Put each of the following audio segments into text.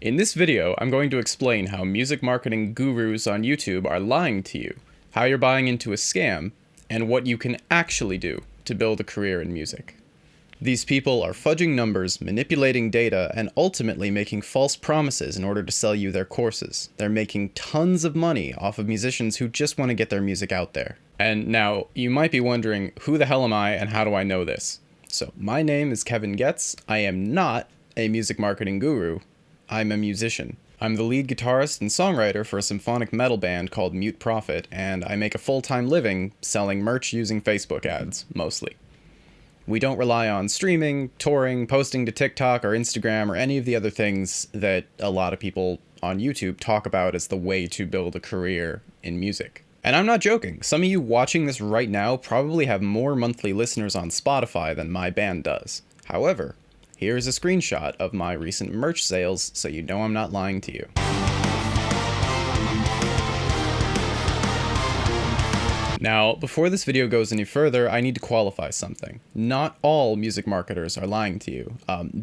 In this video, I'm going to explain how music marketing gurus on YouTube are lying to you, how you're buying into a scam, and what you can actually do to build a career in music. These people are fudging numbers, manipulating data, and ultimately making false promises in order to sell you their courses. They're making tons of money off of musicians who just want to get their music out there. And now, you might be wondering, who the hell am I and how do I know this? So, my name is Kevin Getz. I am not a music marketing guru. I'm a musician. I'm the lead guitarist and songwriter for a symphonic metal band called Mute Prophet, and I make a full-time living selling merch using Facebook ads, mostly. We don't rely on streaming, touring, posting to TikTok or Instagram or any of the other things that a lot of people on YouTube talk about as the way to build a career in music. And I'm not joking, some of you watching this right now probably have more monthly listeners on Spotify than my band does. However, here's a screenshot of my recent merch sales so you know I'm not lying to you. Now, before this video goes any further, I need to qualify something. Not all music marketers are lying to you.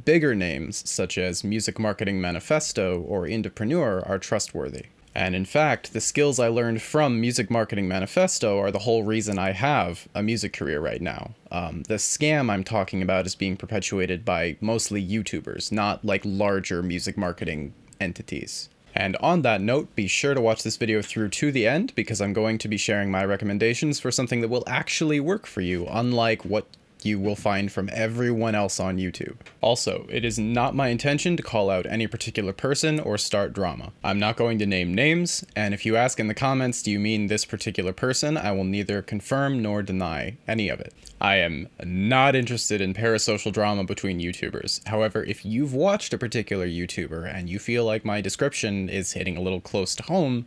Bigger names, such as Music Marketing Manifesto or Indepreneur, are trustworthy. And in fact, the skills I learned from Music Marketing Manifesto are the whole reason I have a music career right now. The scam I'm talking about is being perpetuated by mostly YouTubers, not like larger music marketing entities. And on that note, be sure to watch this video through to the end, because I'm going to be sharing my recommendations for something that will actually work for you, unlike what you will find from everyone else on YouTube. Also, it is not my intention to call out any particular person or start drama. I'm not going to name names, and if you ask in the comments, do you mean this particular person, I will neither confirm nor deny any of it. I am not interested in parasocial drama between YouTubers. However, if you've watched a particular YouTuber and you feel like my description is hitting a little close to home,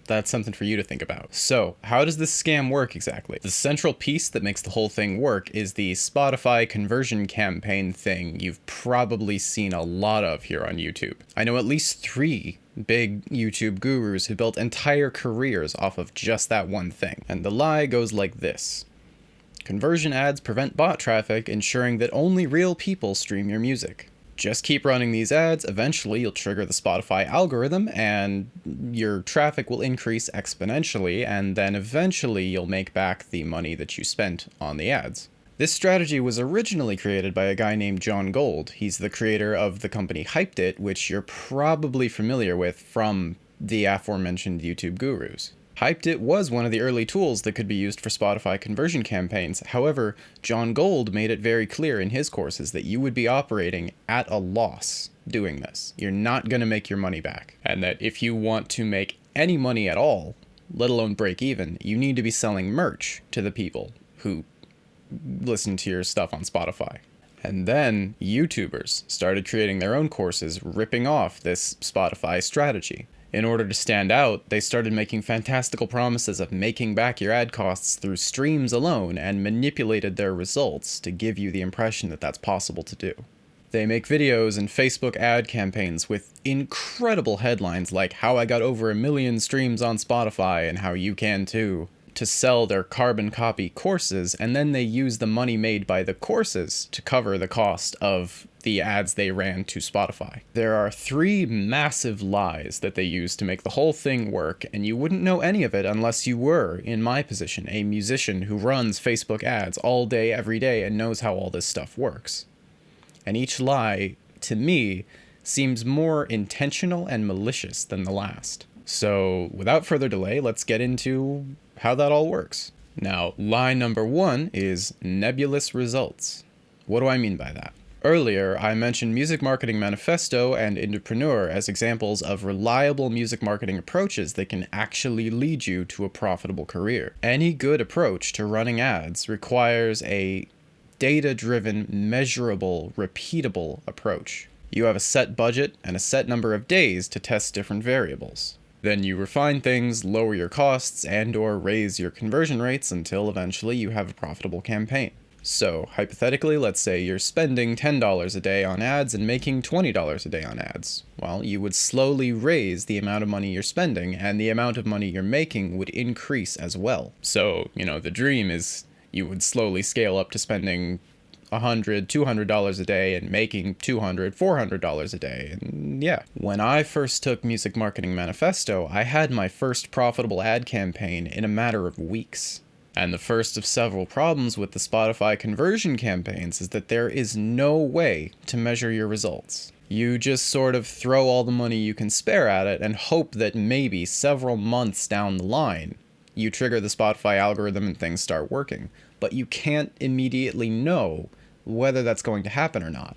that's something for you to think about. So, how does this scam work exactly? The central piece that makes the whole thing work is the Spotify conversion campaign thing you've probably seen a lot of here on YouTube. I know at least 3 big YouTube gurus who built entire careers off of just that one thing. And the lie goes like this. Conversion ads prevent bot traffic, ensuring that only real people stream your music. Just keep running these ads, eventually you'll trigger the Spotify algorithm and your traffic will increase exponentially, and then eventually you'll make back the money that you spent on the ads. This strategy was originally created by a guy named John Gold. He's the creator of the company Hyped, which you're probably familiar with from the aforementioned YouTube gurus. Hyped was one of the early tools that could be used for Spotify conversion campaigns. However, John Gold made it very clear in his courses that you would be operating at a loss doing this. You're not going to make your money back. And that if you want to make any money at all, let alone break even, you need to be selling merch to the people who listen to your stuff on Spotify. And then YouTubers started creating their own courses ripping off this Spotify strategy. In order to stand out, they started making fantastical promises of making back your ad costs through streams alone and manipulated their results to give you the impression that that's possible to do. They make videos and Facebook ad campaigns with incredible headlines like how I got over 1 million streams on Spotify and how you can too, to sell their carbon copy courses, and then they use the money made by the courses to cover the cost of the ads they ran to Spotify. There are 3 massive lies that they use to make the whole thing work, and you wouldn't know any of it unless you were, in my position, a musician who runs Facebook ads all day, every day, and knows how all this stuff works. And each lie, to me, seems more intentional and malicious than the last. So, without further delay, let's get into how that all works. Now, lie number 1 is nebulous results. What do I mean by that? Earlier, I mentioned Music Marketing Manifesto and Indepreneur as examples of reliable music marketing approaches that can actually lead you to a profitable career. Any good approach to running ads requires a data-driven, measurable, repeatable approach. You have a set budget and a set number of days to test different variables. Then you refine things, lower your costs, and/or raise your conversion rates until eventually you have a profitable campaign. So, hypothetically, let's say you're spending $10 a day on ads and making $20 a day on ads. Well, you would slowly raise the amount of money you're spending, and the amount of money you're making would increase as well. So, the dream is you would slowly scale up to spending $100, $200 a day and making $200, $400 a day. And yeah, when I first took Music Marketing Manifesto, I had my first profitable ad campaign in a matter of weeks. And the first of several problems with the Spotify conversion campaigns is that there is no way to measure your results. You just sort of throw all the money you can spare at it and hope that maybe several months down the line, you trigger the Spotify algorithm and things start working. But you can't immediately know whether that's going to happen or not.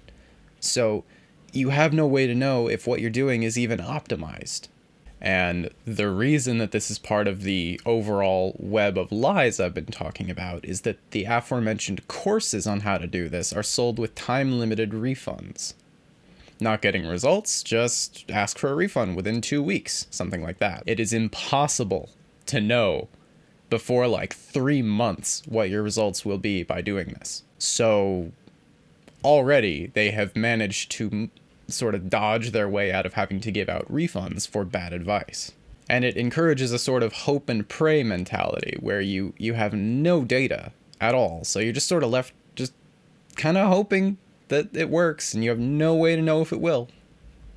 So you have no way to know if what you're doing is even optimized. And the reason that this is part of the overall web of lies I've been talking about is that the aforementioned courses on how to do this are sold with time-limited refunds. Not getting results? Just ask for a refund within 2 weeks, something like that. It is impossible to know before like 3 months what your results will be by doing this. So already they have managed to sort of dodge their way out of having to give out refunds for bad advice. And it encourages a sort of hope and pray mentality where you have no data at all. So you're just sort of left just kind of hoping that it works and you have no way to know if it will.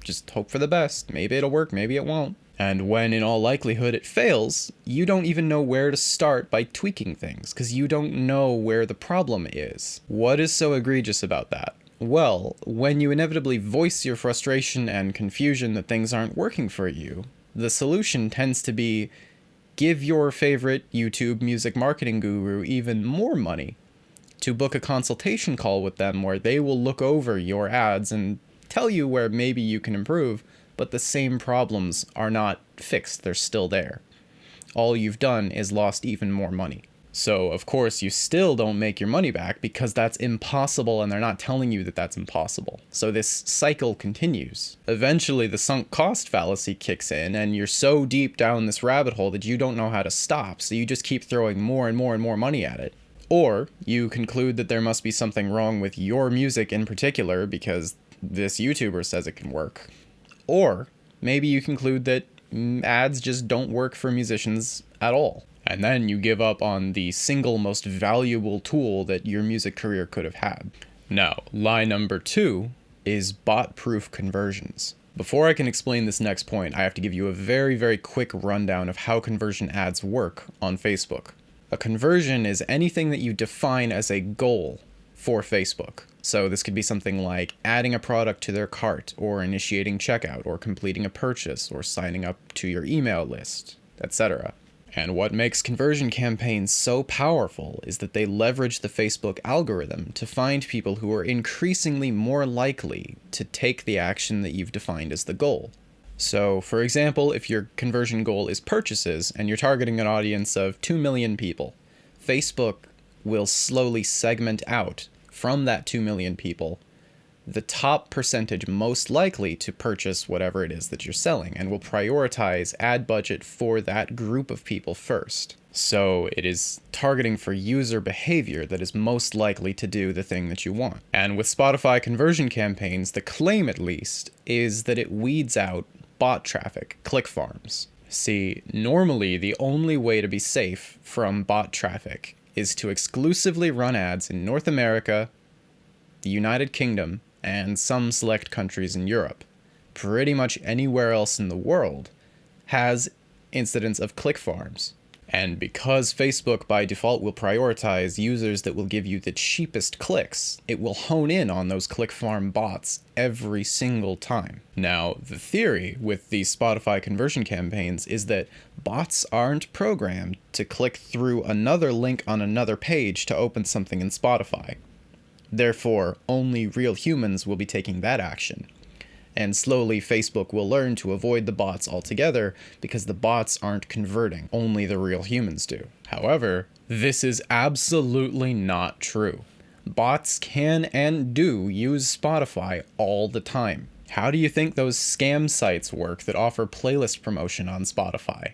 Just hope for the best. Maybe it'll work, maybe it won't. And when in all likelihood it fails, you don't even know where to start by tweaking things, because you don't know where the problem is. What is so egregious about that? Well, when you inevitably voice your frustration and confusion that things aren't working for you, the solution tends to be give your favorite YouTube music marketing guru even more money to book a consultation call with them where they will look over your ads and tell you where maybe you can improve, but the same problems are not fixed, they're still there. All you've done is lost even more money. So, of course, you still don't make your money back because that's impossible and they're not telling you that that's impossible. So this cycle continues. Eventually, the sunk cost fallacy kicks in and you're so deep down this rabbit hole that you don't know how to stop, so you just keep throwing more and more and more money at it. Or you conclude that there must be something wrong with your music in particular because this YouTuber says it can work. Or maybe you conclude that ads just don't work for musicians at all. And then you give up on the single most valuable tool that your music career could have had. Now, lie number 2 is bot-proof conversions. Before I can explain this next point, I have to give you a very, very quick rundown of how conversion ads work on Facebook. A conversion is anything that you define as a goal for Facebook. So this could be something like adding a product to their cart, or initiating checkout, or completing a purchase, or signing up to your email list, etc. And what makes conversion campaigns so powerful is that they leverage the Facebook algorithm to find people who are increasingly more likely to take the action that you've defined as the goal. So, for example, if your conversion goal is purchases and you're targeting an audience of 2 million people, Facebook will slowly segment out from that 2 million people the top percentage most likely to purchase whatever it is that you're selling, and will prioritize ad budget for that group of people first. So it is targeting for user behavior that is most likely to do the thing that you want. And with Spotify conversion campaigns, the claim at least is that it weeds out bot traffic, click farms. See, normally the only way to be safe from bot traffic is to exclusively run ads in North America, the United Kingdom, and some select countries in Europe. Pretty much anywhere else in the world has incidents of click farms. And because Facebook by default will prioritize users that will give you the cheapest clicks, it will hone in on those click farm bots every single time. Now, the theory with these Spotify conversion campaigns is that bots aren't programmed to click through another link on another page to open something in Spotify. Therefore, only real humans will be taking that action. And slowly, Facebook will learn to avoid the bots altogether because the bots aren't converting, only the real humans do. However, this is absolutely not true. Bots can and do use Spotify all the time. How do you think those scam sites work that offer playlist promotion on Spotify?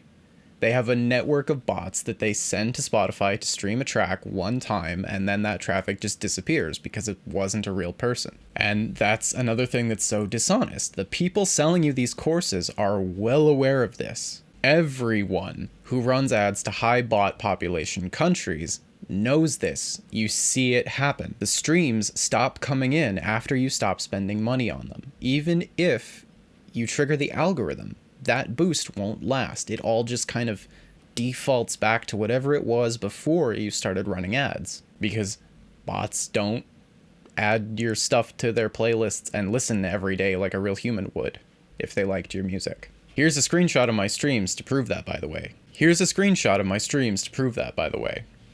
They have a network of bots that they send to Spotify to stream a track one time, and then that traffic just disappears because it wasn't a real person. And that's another thing that's so dishonest. The people selling you these courses are well aware of this. Everyone who runs ads to high bot population countries knows this. You see it happen. The streams stop coming in after you stop spending money on them. Even if you trigger the algorithm, that boost won't last. It all just kind of defaults back to whatever it was before you started running ads, because bots don't add your stuff to their playlists and listen every day like a real human would if they liked your music. Here's a screenshot of my streams to prove that, by the way.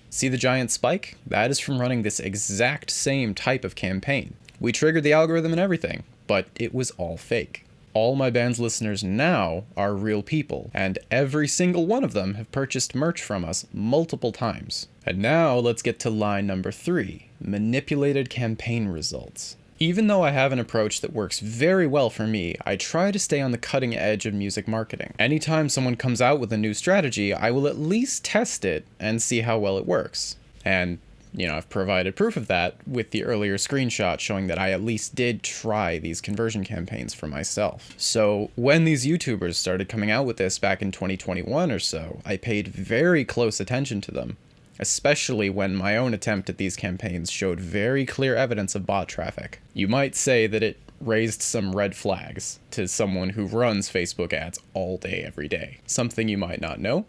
See the giant spike? That is from running this exact same type of campaign. We triggered the algorithm and everything, but it was all fake. All my band's listeners now are real people, and every single one of them have purchased merch from us multiple times. And now let's get to line number 3, manipulated campaign results. Even though I have an approach that works very well for me, I try to stay on the cutting edge of music marketing. Anytime someone comes out with a new strategy, I will at least test it and see how well it works. And I've provided proof of that with the earlier screenshot showing that I at least did try these conversion campaigns for myself. So when these YouTubers started coming out with this back in 2021 or so, I paid very close attention to them, especially when my own attempt at these campaigns showed very clear evidence of bot traffic. You might say that it raised some red flags to someone who runs Facebook ads all day, every day. Something you might not know: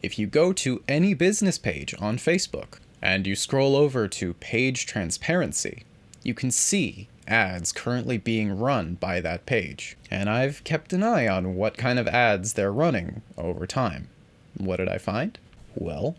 if you go to any business page on Facebook, and you scroll over to page transparency, you can see ads currently being run by that page. And I've kept an eye on what kind of ads they're running over time. What did I find? Well,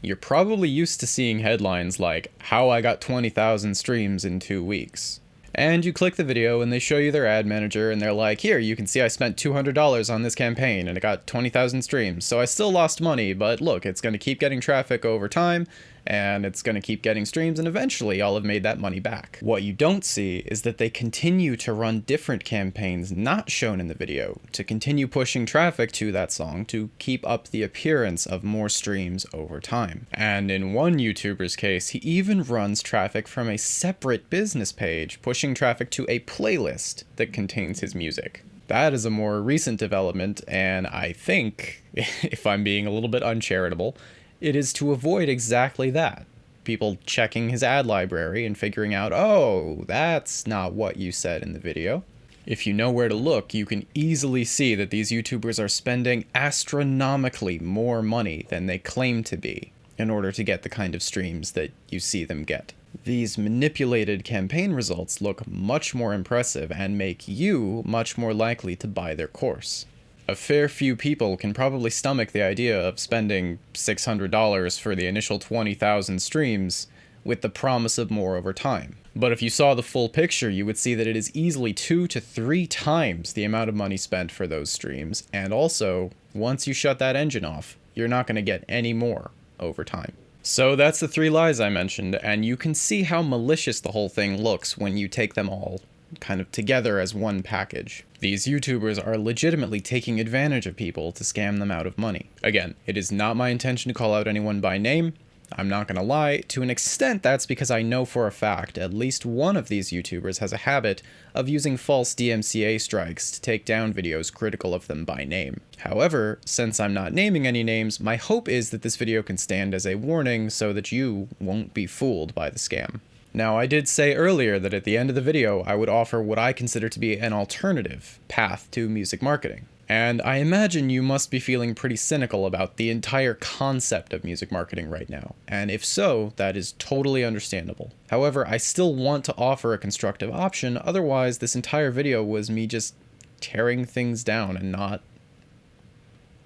you're probably used to seeing headlines like, "How I got 20,000 streams in 2 weeks." And you click the video and they show you their ad manager and they're like, "Here, you can see I spent $200 on this campaign and it got 20,000 streams. So I still lost money, but look, it's going to keep getting traffic over time and it's going to keep getting streams, and eventually I'll have made that money back." What you don't see is that they continue to run different campaigns not shown in the video to continue pushing traffic to that song to keep up the appearance of more streams over time. And in one YouTuber's case, he even runs traffic from a separate business page, pushing traffic to a playlist that contains his music. That is a more recent development, and I think, if I'm being a little bit uncharitable, it is to avoid exactly that. People checking his ad library and figuring out, "Oh, that's not what you said in the video." If you know where to look, you can easily see that these YouTubers are spending astronomically more money than they claim to be in order to get the kind of streams that you see them get. These manipulated campaign results look much more impressive and make you much more likely to buy their course. A fair few people can probably stomach the idea of spending $600 for the initial 20,000 streams with the promise of more over time. But if you saw the full picture, you would see that it is easily 2 to 3 times the amount of money spent for those streams, and also, once you shut that engine off, you're not going to get any more over time. So that's the 3 lies I mentioned, and you can see how malicious the whole thing looks when you take them all kind of together as one package. These YouTubers are legitimately taking advantage of people to scam them out of money. Again, it is not my intention to call out anyone by name. I'm not gonna lie, to an extent that's because I know for a fact at least one of these YouTubers has a habit of using false DMCA strikes to take down videos critical of them by name. However, since I'm not naming any names, my hope is that this video can stand as a warning so that you won't be fooled by the scam. Now, I did say earlier that at the end of the video, I would offer what I consider to be an alternative path to music marketing. And I imagine you must be feeling pretty cynical about the entire concept of music marketing right now. And if so, that is totally understandable. However, I still want to offer a constructive option, otherwise this entire video was me just tearing things down and not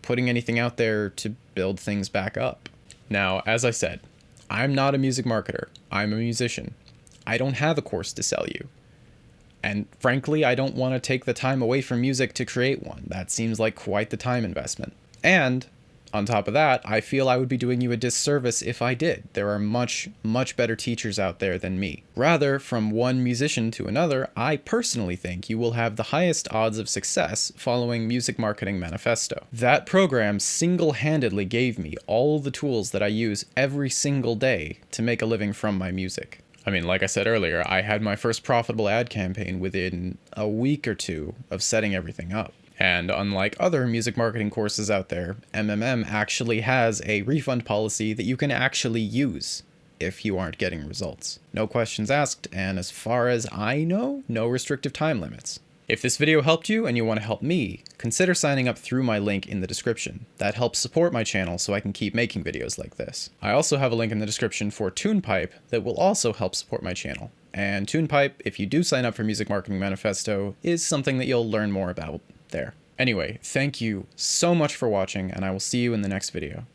putting anything out there to build things back up. Now, as I said, I'm not a music marketer. I'm a musician. I don't have a course to sell you. And frankly, I don't want to take the time away from music to create one. That seems like quite the time investment. And on top of that, I feel I would be doing you a disservice if I did. There are much, much better teachers out there than me. Rather, from one musician to another, I personally think you will have the highest odds of success following Music Marketing Manifesto. That program single-handedly gave me all the tools that I use every single day to make a living from my music. I mean, like I said earlier, I had my first profitable ad campaign within a week or two of setting everything up. And unlike other music marketing courses out there, MMM actually has a refund policy that you can actually use if you aren't getting results. No questions asked, and as far as I know, no restrictive time limits. If this video helped you and you want to help me, consider signing up through my link in the description. That helps support my channel so I can keep making videos like this. I also have a link in the description for TunePipe that will also help support my channel. And TunePipe, if you do sign up for Music Marketing Manifesto, is something that you'll learn more about there. Anyway, thank you so much for watching, and I will see you in the next video.